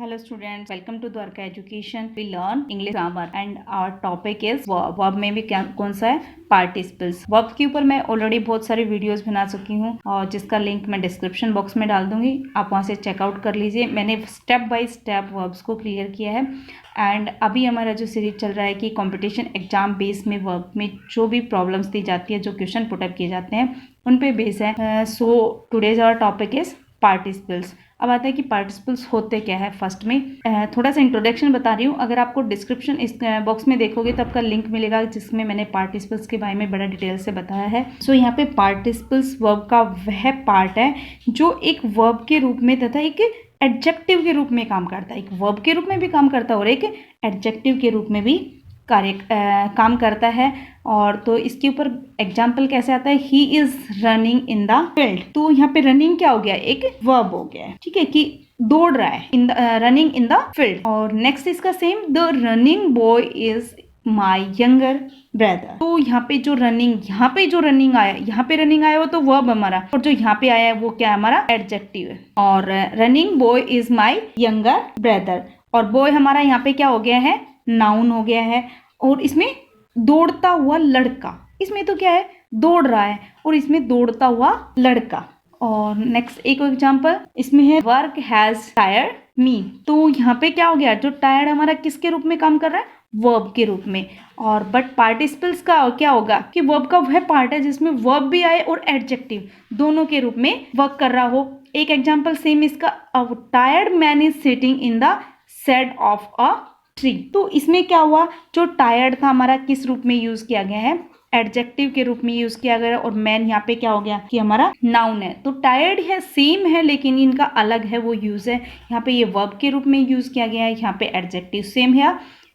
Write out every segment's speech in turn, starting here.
Hello students, welcome to Dwarka Education. We learn English grammar and our topic is verb. Verb में भी कौन सा है? Participles. Verb के ऊपर मैं ऑलरेडी बहुत सारी वीडियोस बना चुकी हूँ और जिसका लिंक मैं डिस्क्रिप्शन बॉक्स में डाल दूंगी, आप वहाँ से चेकआउट कर लीजिए। मैंने स्टेप बाय स्टेप वर्ब्स को क्लियर किया है एंड अभी हमारा जो सीरीज चल रहा है कि कंपटीशन एग्जाम बेस में वर्ब में जो भी प्रॉब्लम्स दी जाती है, जो क्वेश्चन पुटअप किए जाते हैं, उन पे बेस है। So today's our topic is participles. अब आता है कि पार्टिसिपल्स होते क्या है। फर्स्ट में थोड़ा सा इंट्रोडक्शन बता रही हूँ। अगर आपको डिस्क्रिप्शन इस बॉक्स में देखोगे तो आपका लिंक मिलेगा जिसमें मैंने पार्टिसिपल्स के बारे में बड़ा डिटेल से बताया है। सो यहाँ पे पार्टिसिपल्स वर्ब का वह पार्ट है जो एक वर्ब के रूप में तथा एक एडजेक्टिव के रूप में काम करता है। एक वर्ब के रूप में भी काम करता है और एक एडजेक्टिव के रूप में भी काम करता है। और तो इसके ऊपर एग्जाम्पल कैसे आता है, he is running in the field. तो यहाँ पे रनिंग क्या हो गया, एक वर्ब हो गया है, ठीक है, कि दौड़ रहा है, in the running in the field. और नेक्स्ट इसका same, the running boy is my younger brother. तो यहाँ पे जो रनिंग आया वो तो वर्ब हमारा, और जो यहाँ पे आया है वो क्या है, हमारा एडजेक्टिव है। और running boy is my younger brother, और बॉय हमारा यहाँ पे क्या हो गया है, नाउन हो गया है। और इसमें दौड़ता हुआ लड़का, इसमें तो क्या है, दौड़ रहा है, और इसमें दौड़ता हुआ लड़का। और नेक्स्ट एक एग्जांपल इसमें है, वर्क हैज टायर्ड मी। तो यहाँ पे क्या हो गया, जो टायर्ड हमारा किसके रूप में काम कर रहा है, वर्ब के रूप में। और बट पार्टिसिपल्स का क्या होगा कि वर्ब का वह पार्ट है जिसमें वर्ब भी आए और एडजेक्टिव दोनों के रूप में वर्क कर रहा हो। एक एग्जाम्पल सेम इसका, a tired man is sitting in the shade of a tree. तो इसमें क्या हुआ, जो टायर्ड था हमारा किस रूप में यूज किया गया है, एडजेक्टिव के रूप में यूज किया गया। और मैन यहाँ पे क्या हो गया कि हमारा नाउन है। तो टायर्ड है, सेम है, लेकिन इनका अलग है वो यूज है। यहाँ पे ये वर्ब के रूप में यूज किया गया है, यहाँ पे एडजेक्टिव। सेम है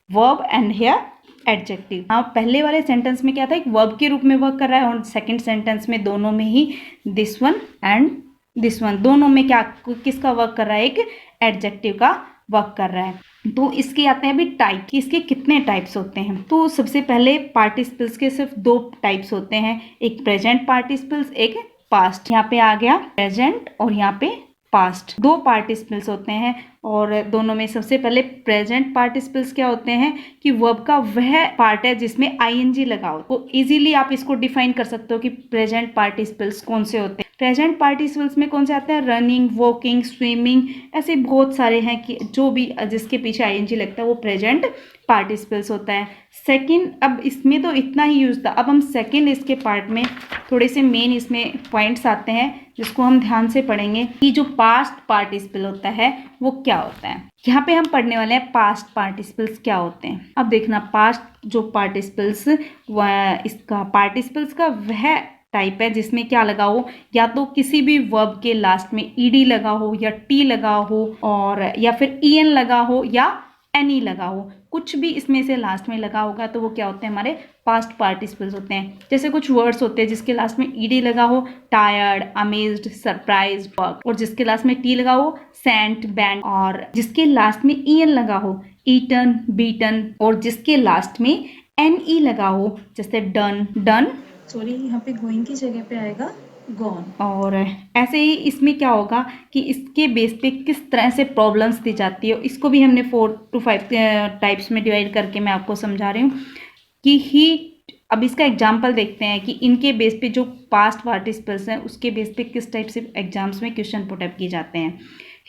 वर्ब एंड है एडजेक्टिव। हाँ, पहले वाले सेंटेंस में क्या था, एक वर्ब के रूप में वर्क कर रहा है, और सेकेंड सेंटेंस में दोनों में ही this one and this one, दोनों में क्या किसका वर्क कर रहा है, एक एडजेक्टिव का वर्क कर रहा है। तो इसके आते हैं अभी टाइप कि इसके कितने टाइप्स होते हैं। तो सबसे पहले पार्टिसिपल्स के सिर्फ दो टाइप्स होते हैं, एक प्रेजेंट पार्टिसिपल्स, एक पास्ट। यहाँ पे आ गया प्रेजेंट और यहाँ पे पास्ट, दो पार्टिसिपल्स होते हैं। और दोनों में सबसे पहले प्रेजेंट पार्टिसिपल्स क्या होते हैं कि वर्ब का वह पार्ट है जिसमें आईएनजी लगा हो। तो इजीली आप इसको डिफाइन कर सकते हो कि प्रेजेंट पार्टिसिपल्स कौन से होते हैं। प्रेजेंट पार्टिसिपल्स में कौन से आते हैं, रनिंग, वॉकिंग, स्विमिंग, ऐसे बहुत सारे हैं कि जो भी जिसके पीछे आईएनजी लगता है वो प्रेजेंट पार्टिसिपल्स होता है। सेकंड, अब इसमें तो इतना ही यूज था, अब हम सेकंड इसके पार्ट में थोड़े से मेन इसमें पॉइंट्स आते हैं जिसको हम ध्यान से पढ़ेंगे कि जो पास्ट पार्टिसिपल होता है वो क्या होता है। यहाँ पे हम पढ़ने वाले हैं पास्ट पार्टिसिपल्स क्या होते हैं। अब देखना, पास्ट जो पार्टिसिपल्स, इसका पार्टिसिपल्स का वह टाइप है जिसमें क्या लगा हो, या तो किसी भी वर्ब के लास्ट में ईडी लगा हो, या टी लगा हो, और या फिर ईएन लगा हो, या एनी लगा हो। कुछ भी इसमें से लास्ट में लगा होगा तो वो क्या होते हैं, हमारे पास्ट पार्टिसिपल्स होते हैं। जैसे कुछ वर्ड्स होते हैं जिसके लास्ट में ईडी लगा हो, टायर्ड, अमेज्ड, सरप्राइज्ड, वर्क, और जिसके लास्ट में टी लगा हो, सेंट, बैंड, और जिसके लास्ट में ईएन लगा हो, ईटन, बीटन, और जिसके लास्ट में एनई लगा हो, जैसे डन, डन, सॉरी यहाँ पे गोइंग की जगह पे आएगा गॉन। और ऐसे ही इसमें क्या होगा कि इसके बेस पे किस तरह से प्रॉब्लम्स दी जाती है, इसको भी हमने 4 to 5 टाइप्स में डिवाइड करके मैं आपको समझा रही हूँ कि ही। अब इसका एग्जाम्पल देखते हैं कि इनके बेस पे जो पास्ट पार्टिसिपल्स हैं उसके बेस पे किस टाइप से एग्जाम्स में क्वेश्चन पुटअप किए जाते हैं।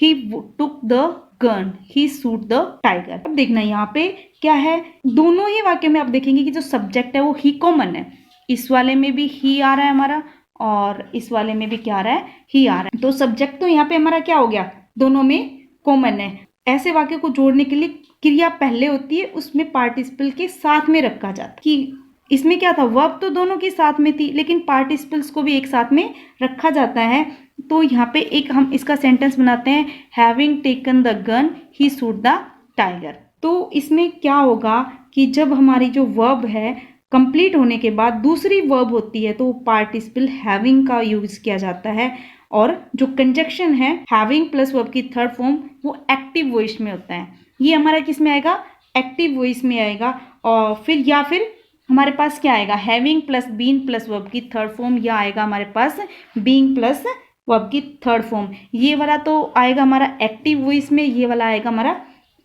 He took the gun, he shoot the tiger. अब देखना यहाँ पे क्या है, दोनों ही वाक्य में आप देखेंगे कि जो सब्जेक्ट है वो ही कॉमन है। इस वाले में भी ही आ रहा है हमारा, और इस वाले में भी क्या आ रहा है, ही आ रहा है। तो सब्जेक्ट तो यहाँ पे हमारा क्या हो गया, दोनों में कॉमन है। ऐसे वाक्य को जोड़ने के लिए क्रिया पहले होती है, उसमें पार्टिसिपल के साथ में रखा जाता है। कि इसमें क्या था, वर्ब तो दोनों के साथ में थी लेकिन पार्टिसिपल्स को भी एक साथ में रखा जाता है। तो यहाँ पे एक हम इसका सेंटेंस बनाते हैं, having taken the gun he shoot the tiger. तो इसमें क्या होगा कि जब हमारी जो वर्ब है कंप्लीट होने के बाद दूसरी वर्ब होती है तो पार्टिसिपल हैविंग का यूज किया जाता है। और जो कंजक्शन है हैविंग प्लस वर्ब की थर्ड फॉर्म वो एक्टिव वॉइस में होता है। ये हमारा किस में आएगा, एक्टिव वॉइस में आएगा। और फिर या फिर हमारे पास क्या आएगा, having plus being plus verb की थर्ड फॉर्म, या आएगा हमारे पास बीइंग प्लस वर्ब की थर्ड फॉर्म। ये वाला तो आएगा हमारा एक्टिव वॉइस में, ये वाला आएगा हमारा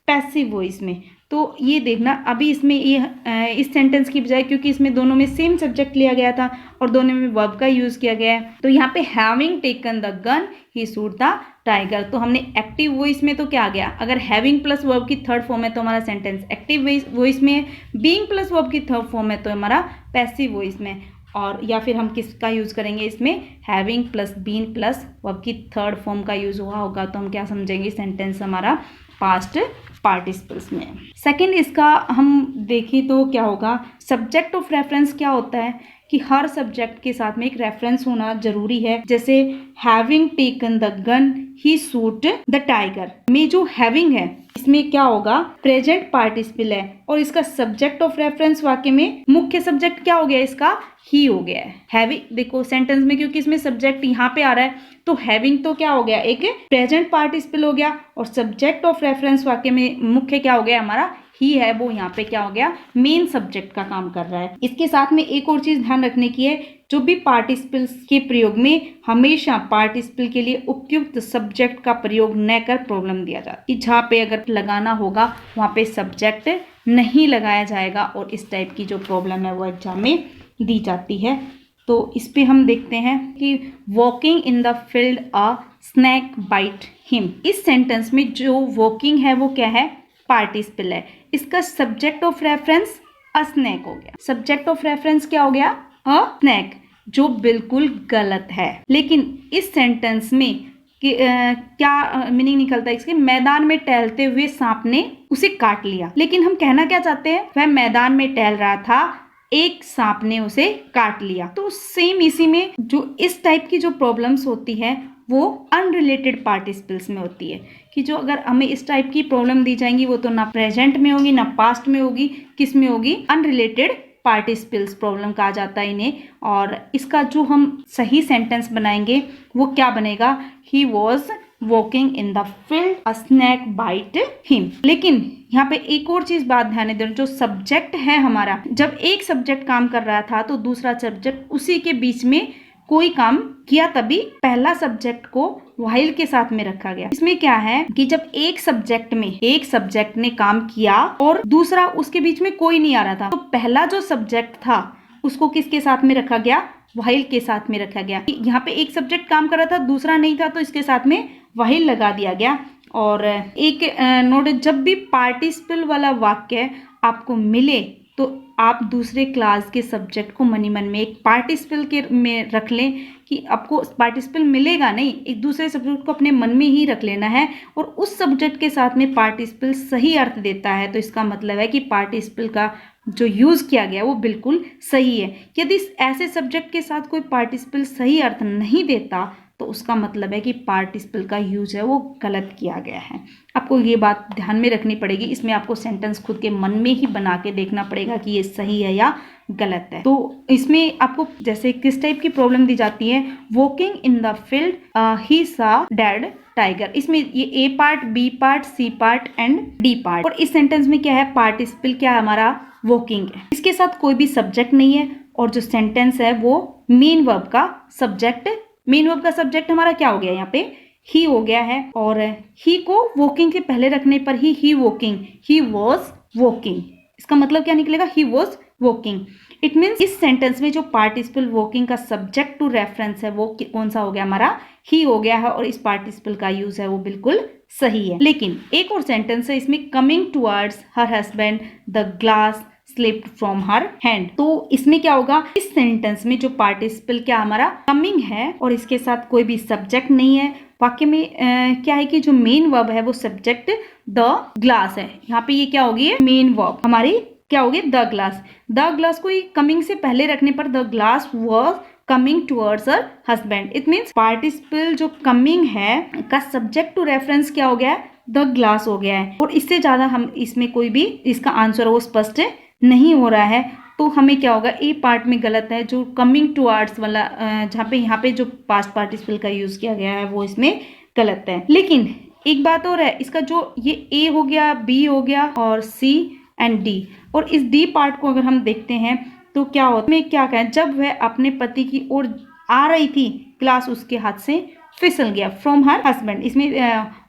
पैसिव वॉइस में। तो ये देखना अभी इसमें ये इस सेंटेंस की बजाय, क्योंकि इसमें दोनों में सेम सब्जेक्ट लिया गया था और दोनों में वर्ब का यूज किया गया है, तो यहाँ पे having taken the gun he shoot the tiger. तो हमने एक्टिव वॉइस में तो क्या आ गया, अगर हैविंग प्लस वर्ब की थर्ड फॉर्म है तो हमारा सेंटेंस एक्टिव वॉइस में, बीइंग प्लस वर्ब की थर्ड फॉर्म है तो हमारा पैसिव वॉइस में। और या फिर हम किसका यूज करेंगे इसमें, having plus been plus verb की थर्ड फॉर्म का यूज हुआ होगा, तो हम क्या समझेंगे, सेंटेंस हमारा पास्ट पार्टिसिपल्स में। सेकंड इसका हम देखें तो क्या होगा, सब्जेक्ट ऑफ रेफरेंस क्या होता है कि हर सब्जेक्ट के साथ में एक रेफरेंस होना जरूरी है। जैसे having taken the gun he shoot the tiger में जो हैविंग है इसमें क्या होगा, प्रेजेंट पार्टिसिपल है और इसका सब्जेक्ट ऑफ रेफरेंस वाक्य में मुख्य सब्जेक्ट क्या हो गया, इसका ही हो गया है। हैविंग देखो सेंटेंस में, क्योंकि इसमें सब्जेक्ट यहाँ पे आ रहा है तो हैविंग तो क्या हो गया, एक प्रेजेंट पार्टिसिपल हो गया और सब्जेक्ट ऑफ रेफरेंस वाक्य में मुख्य क्या हो गया हमारा, ही है, वो यहाँ पे क्या हो गया, मेन सब्जेक्ट का काम कर रहा है। इसके साथ में एक और चीज ध्यान रखने की है, जो भी पार्टिसिपल्स के प्रयोग में हमेशा पार्टिसिपल के लिए उपयुक्त सब्जेक्ट का प्रयोग न कर प्रॉब्लम दिया जाता है, कि जहाँ पे अगर लगाना होगा वहाँ पे सब्जेक्ट नहीं लगाया जाएगा और इस टाइप की जो प्रॉब्लम है वो एग्जाम में दी जाती है। तो इस पे हम देखते हैं कि walking in the field a snack bite him. इस सेंटेंस में जो वॉकिंग है वो क्या है, पार्टिसिपल है। इसका subject of reference a snack हो गया। सब्जेक्ट ऑफ रेफरेंस क्या हो गया, अ स्नैक, जो बिल्कुल गलत है। लेकिन इस सेंटेंस में क्या मीनिंग निकलता है इसके, मैदान में टहलते हुए सांप ने उसे काट लिया। लेकिन हम कहना क्या चाहते हैं, वह मैदान में टहल रहा था, एक सांप ने उसे काट लिया। तो सेम इसी में जो इस टाइप की जो प्रॉब्लम्स होती है वो अनरिलेटेड पार्टिसिपल्स में होती है, कि जो अगर हमें इस टाइप की प्रॉब्लम दी जाएंगी वो तो ना प्रेजेंट में होगी ना पास्ट में होगी, किस में होगी, अनरिलेटेड पार्टिसिपल्स प्रॉब्लम कहा जाता है इन्हें। और इसका जो हम सही सेंटेंस बनाएंगे वो क्या बनेगा, he was walking in the field a snack bite him. लेकिन यहाँ पे एक और चीज बात ध्यान दें, जो सब्जेक्ट है हमारा, जब एक सब्जेक्ट काम कर रहा था तो दूसरा सब्जेक्ट उसी के बीच में कोई काम किया, तभी पहला सब्जेक्ट को व्हाइल के साथ में रखा गया। इसमें क्या है कि जब एक सब्जेक्ट ने काम किया और दूसरा उसके बीच में कोई नहीं आ रहा था, तो पहला जो सब्जेक्ट था उसको किसके साथ में रखा गया, व्हाइल के साथ में रखा गया। यहाँ पे एक सब्जेक्ट काम कर रहा था, दूसरा नहीं था, तो इसके साथ में व्हाइल लगा दिया गया। और एक नोट, जब भी पार्टिसिपल वाला वाक्य आपको मिले तो आप दूसरे क्लास के सब्जेक्ट को मनी मन में एक पार्टिसिपल के में रख लें, कि आपको पार्टिसिपल मिलेगा नहीं, एक दूसरे सब्जेक्ट को अपने मन में ही रख लेना है और उस सब्जेक्ट के साथ में पार्टिसिपल सही अर्थ देता है तो इसका मतलब है कि पार्टिसिपल का जो यूज किया गया वो बिल्कुल सही है। यदि ऐसे सब्जेक्ट के साथ कोई पार्टिसिपल सही अर्थ नहीं देता तो उसका मतलब है कि पार्टिसिपल का यूज है वो गलत किया गया है। आपको ये बात ध्यान में रखनी पड़ेगी। इसमें आपको सेंटेंस खुद के मन में ही बना के देखना पड़ेगा कि ये सही है या गलत है। तो इसमें आपको जैसे किस टाइप की प्रॉब्लम दी जाती है, walking in the field he saw dead tiger. इसमें ये A part, B part, C part and D part. और इस सेंटेंस में क्या है, पार्टिसिपल क्या है हमारा, वॉकिंग है। इसके साथ कोई भी सब्जेक्ट नहीं है और जो सेंटेंस है वो मेन वर्ब का सब्जेक्ट, मेन वर्ब का सब्जेक्ट हमारा क्या हो गया, यहाँ पे ही हो गया है। और ही को वॉकिंग के पहले रखने पर ही वॉकिंग, ही वॉज वॉकिंग, इसका मतलब क्या निकलेगा, ही वॉज वॉकिंग। इट मीन्स इस सेंटेंस में जो पार्टिसिपल वॉकिंग का सब्जेक्ट टू रेफरेंस है वो कौन सा हो गया, हमारा ही हो गया है और इस पार्टिसिपल का यूज है वो बिल्कुल सही है। लेकिन एक और सेंटेंस है इसमें, coming towards her husband the glass slipped from her hand. तो इसमें क्या होगा, इस सेंटेंस में जो पार्टिसिपल क्या हमारा कमिंग है और इसके साथ कोई भी सब्जेक्ट नहीं है। वाक्य में क्या है कि जो मेन वर्ब है वो सब्जेक्ट द ग्लास है। यहाँ पे ये क्या होगी, मेन वर्ब हमारी क्या होगी, द ग्लास। द ग्लास को कमिंग से पहले रखने पर the glass was coming towards her husband. It means participle जो कमिंग है का सब्जेक्ट टू रेफरेंस क्या हो गया है, द ग्लास हो गया है। और इससे ज्यादा हम इसमें कोई भी इसका आंसर वो स्पष्ट नहीं हो रहा है। तो हमें क्या होगा, ए पार्ट में गलत है, जो कमिंग टुवर्ड्स वाला जहाँ पे यहाँ पे जो पास्ट पार्टिसिपल का यूज किया गया है वो इसमें गलत है। लेकिन एक बात और है, इसका जो ये ए हो गया, बी हो गया और सी एंड डी, और इस डी पार्ट को अगर हम देखते हैं तो क्या होता है, क्या कहें, जब वह अपने पति की ओर आ रही थी ग्लास उसके हाथ से फिसल गया फ्रॉम हर हस्बैंड। इसमें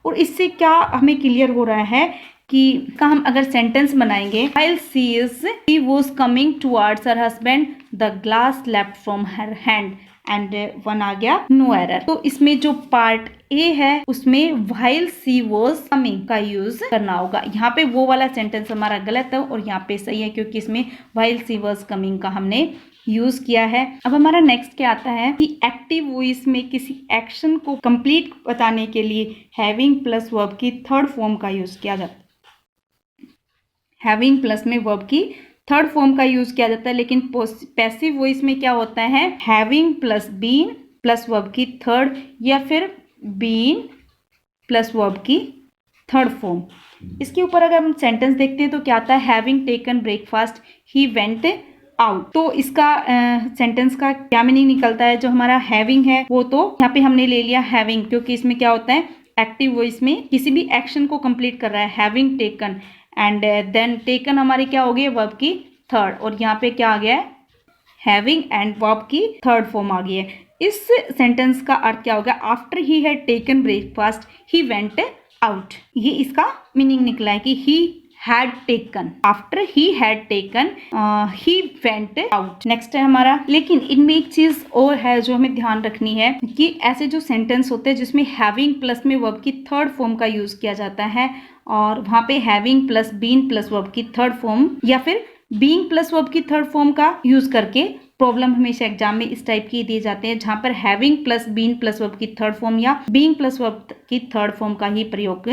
और इससे क्या हमें क्लियर हो रहा है कि का हम अगर सेंटेंस बनाएंगे, while she was coming towards her husband, the glass leapt from her hand and one आ गया नो एरर। तो इसमें जो पार्ट ए है उसमें while she was coming का यूज करना होगा। यहाँ पे वो वाला सेंटेंस हमारा गलत है और यहाँ पे सही है क्योंकि इसमें while she was coming का हमने यूज किया है। अब हमारा नेक्स्ट क्या आता है कि एक्टिव वॉइस में किसी एक्शन को कंप्लीट बताने के लिए हैविंग प्लस वर्ब की थर्ड फॉर्म का यूज किया जाता है। हैविंग प्लस में वर्ब की थर्ड फॉर्म का यूज किया जाता है, लेकिन पैसिव वॉइस में क्या होता है having plus been plus verb की थर्ड या फिर बीन प्लस वर्ब की थर्ड फॉर्म। इसके ऊपर अगर हम सेंटेंस देखते हैं तो क्या आता है having taken breakfast he went out. तो इसका सेंटेंस का क्या मीनिंग निकलता है, जो हमारा हैविंग है वो तो यहाँ पे हमने ले लिया हैविंग क्योंकि इसमें क्या होता है एक्टिव वॉइस में किसी भी एक्शन को कंप्लीट कर रहा है having taken and then taken हमारी क्या हो गई वर्ब की थर्ड और यहाँ पे क्या आ गया है हैविंग एंड वर्ब की थर्ड फॉर्म आ गई है। इस सेंटेंस का अर्थ क्या होगा after he had taken breakfast he went out. ये इसका मीनिंग निकला है कि he had taken, after he had taken he went out. Next है हमारा, लेकिन इनमें एक चीज और है जो हमें ध्यान रखनी है कि ऐसे जो सेंटेंस होते हैं जिसमें हैविंग प्लस में वर्ब की थर्ड फॉर्म का यूज किया जाता है और वहां पे having plus been plus verb की थर्ड फॉर्म या फिर बीइंग प्लस वर्ब की थर्ड फॉर्म का यूज करके प्रॉब्लम हमेशा एग्जाम में इस टाइप की दिए जाते हैं जहां पर having plus been plus verb की थर्ड फॉर्म या बीइंग प्लस वर्ब की थर्ड फॉर्म का ही प्रयोग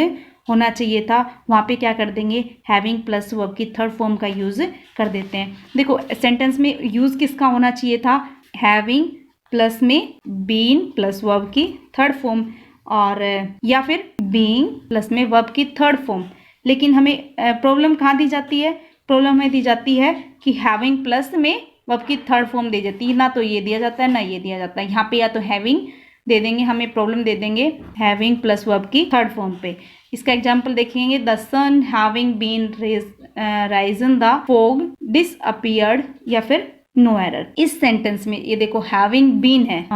होना चाहिए था, वहां पे क्या कर देंगे हैविंग प्लस वर्ब की थर्ड फॉर्म का यूज कर देते हैं। देखो सेंटेंस में यूज किसका होना चाहिए था हैविंग प्लस में बीन प्लस वर्ब की थर्ड फॉर्म और या फिर बीइंग प्लस में वर्ब की थर्ड फॉर्म। लेकिन हमें प्रॉब्लम कहाँ दी जाती है, प्रॉब्लम हमें दी जाती है कि हैविंग प्लस में वर्ब की थर्ड फॉर्म दी जाती है, ना तो ये दिया जाता है ना ये दिया जाता है। यहाँ पे या तो हैविंग दे देंगे, हमें प्रॉब्लम दे देंगे हैविंग प्लस वर्ब की थर्ड फॉर्म पे। इसका एग्जाम्पल देखेंगे the sun having been risen the fog disappeared या फिर नो एरर। इस सेंटेंस में ये देखो हैविंग बीन है,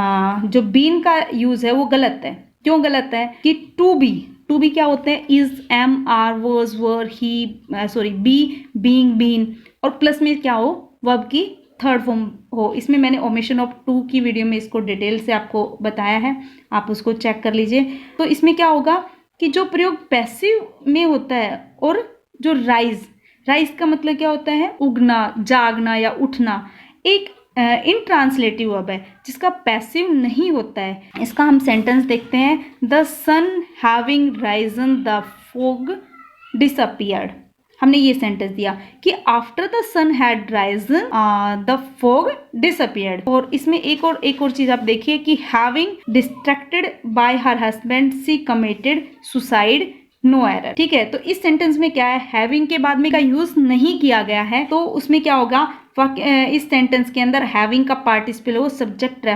जो बीन का यूज है वो गलत है। क्यों गलत है कि टू बी क्या होते हैं is am are was were ही सॉरी बी बीइंग बीन और प्लस में क्या हो वर्ब की थर्ड फॉर्म हो। इसमें मैंने ओमिशन ऑफ टू की वीडियो में इसको डिटेल से आपको बताया है, आप उसको चेक कर लीजिए। तो इसमें क्या होगा कि जो प्रयोग पैसिव में होता है और जो राइज का मतलब क्या होता है उगना जागना या उठना, एक इनट्रांसलेटिव वर्ब है जिसका पैसिव नहीं होता है। इसका हम सेंटेंस देखते हैं the sun having risen the fog disappeared. हमने ये सेंटेंस दिया कि after the sun had risen the fog disappeared. और इसमें एक और चीज आप देखिए कि having distracted by her husband she committed suicide no error. ठीक है, तो इस सेंटेंस में क्या है हैविंग के बाद में का यूज नहीं किया गया है, तो उसमें क्या होगा इस सेंटेंस के अंदर हैविंग का पार्टिसिपल हो सब्जेक्ट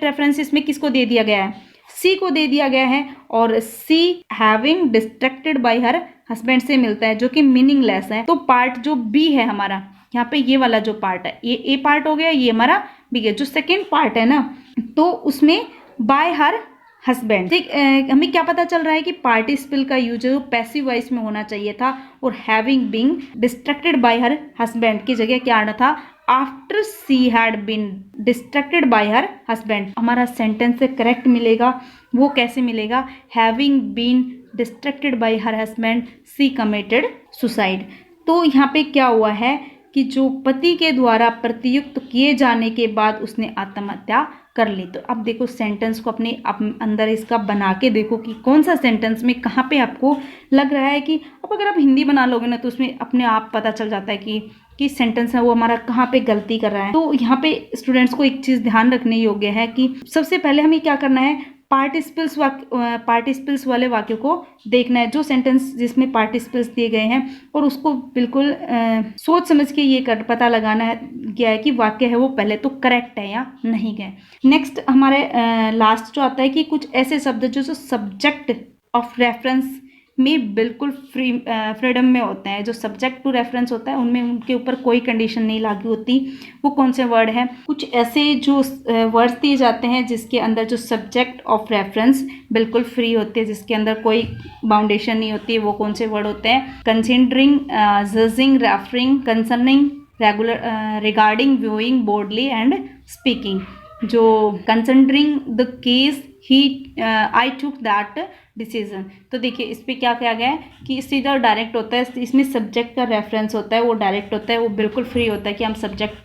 रेफरेंस इसमें किसको दे दिया गया है सी को दे दिया गया है और C having distracted by her husband से मिलता है जो कि मीनिंगलेस है। तो पार्ट जो बी है हमारा यहाँ पे ये वाला जो पार्ट है ये ए पार्ट हो गया, ये हमारा बी है। जो सेकेंड पार्ट है ना तो उसमें बाय हर हस्बैंड, ठीक हमें क्या पता चल रहा है कि पार्टिसिपल का यूज जो पैसिव वॉइस में होना चाहिए था और having being distracted by her husband की जगह क्या आना था after she had been distracted by her husband. हमारा सेंटेंस से करेक्ट मिलेगा, वो कैसे मिलेगा having been distracted by her husband she committed suicide. तो यहाँ पे क्या हुआ है कि जो पति के द्वारा प्रतियुक्त किए जाने के बाद उसने आत्महत्या कर ली। तो अब देखो सेंटेंस को अपने अंदर इसका बना के देखो कि कौन सा सेंटेंस में कहाँ पे आपको लग रहा है कि अब अगर आप हिंदी बना लोगे ना तो उसमें अपने आप पता चल जाता है कि सेंटेंस है वो हमारा कहाँ पे गलती कर रहा है। तो यहाँ पे स्टूडेंट्स को एक चीज़ ध्यान रखने योग्य है कि सबसे पहले हमें क्या करना है पार्टिसिपल्स वाले वाक्यों को देखना है, जो सेंटेंस जिसमें पार्टिसिपल्स दिए गए हैं और उसको बिल्कुल सोच समझ के ये पता लगाना है गया है कि वाक्य है वो पहले तो करेक्ट है या नहीं है। नेक्स्ट हमारे लास्ट जो आता है कि कुछ ऐसे शब्द जो सब्जेक्ट ऑफ रेफरेंस में बिल्कुल फ्रीडम में होते हैं। जो सब्जेक्ट टू रेफरेंस होता है उनमें उनके ऊपर कोई कंडीशन नहीं लागू होती। वो कौन से वर्ड हैं? कुछ ऐसे जो वर्ड्स दिए जाते हैं जिसके अंदर जो सब्जेक्ट ऑफ रेफरेंस बिल्कुल फ्री होते हैं, जिसके अंदर कोई बाउंडेशन नहीं होती है। वो कौन से वर्ड होते हैं? Considering, judging, referring, concerning, regular, regarding, viewing, broadly and speaking. जो considering the case he I took that decision, तो देखिए इस पर क्या किया गया है कि सीधा डायरेक्ट होता है, इसमें सब्जेक्ट का रेफरेंस होता है, वो डायरेक्ट होता है, वो बिल्कुल फ्री होता है कि हम सब्जेक्ट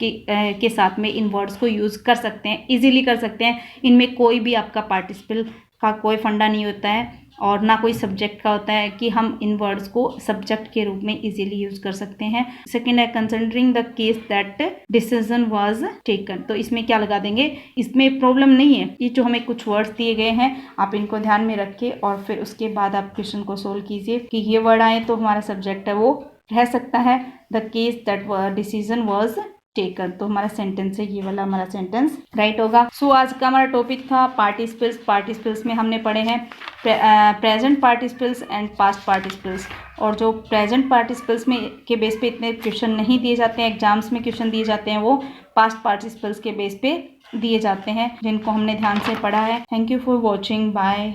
के साथ में इन वर्ड्स को यूज़ कर सकते हैं, इजीली कर सकते हैं। इनमें कोई भी आपका पार्टिसिपल का कोई फंडा नहीं होता है और ना कोई सब्जेक्ट का होता है कि हम इन वर्ड्स को सब्जेक्ट के रूप में इजीली यूज कर सकते हैं। सेकेंड है considering the case that decision was taken, तो इसमें क्या लगा देंगे? इसमें प्रॉब्लम नहीं है। ये जो हमें कुछ वर्ड्स दिए गए हैं आप इनको ध्यान में रखिए और फिर उसके बाद आप क्वेश्चन को सोल्व कीजिए कि ये वर्ड आए तो हमारा सब्जेक्ट है वो रह सकता है। The case that decision was taken, तो हमारा सेंटेंस है, ये वाला हमारा सेंटेंस राइट होगा। सो आज का हमारा टॉपिक था पार्टिसिपल्स। पार्टिसिपल्स में हमने पढ़े हैं present participles and past participles. और जो प्रेजेंट पार्टिसिपल्स में के बेस पे इतने क्वेश्चन नहीं दिए जाते हैं, एग्जाम्स में क्वेश्चन दिए जाते हैं, वो पास्ट पार्टिसिपल्स के बेस पे दिए जाते हैं, जिनको हमने ध्यान से पढ़ा है। Thank you for watching, bye.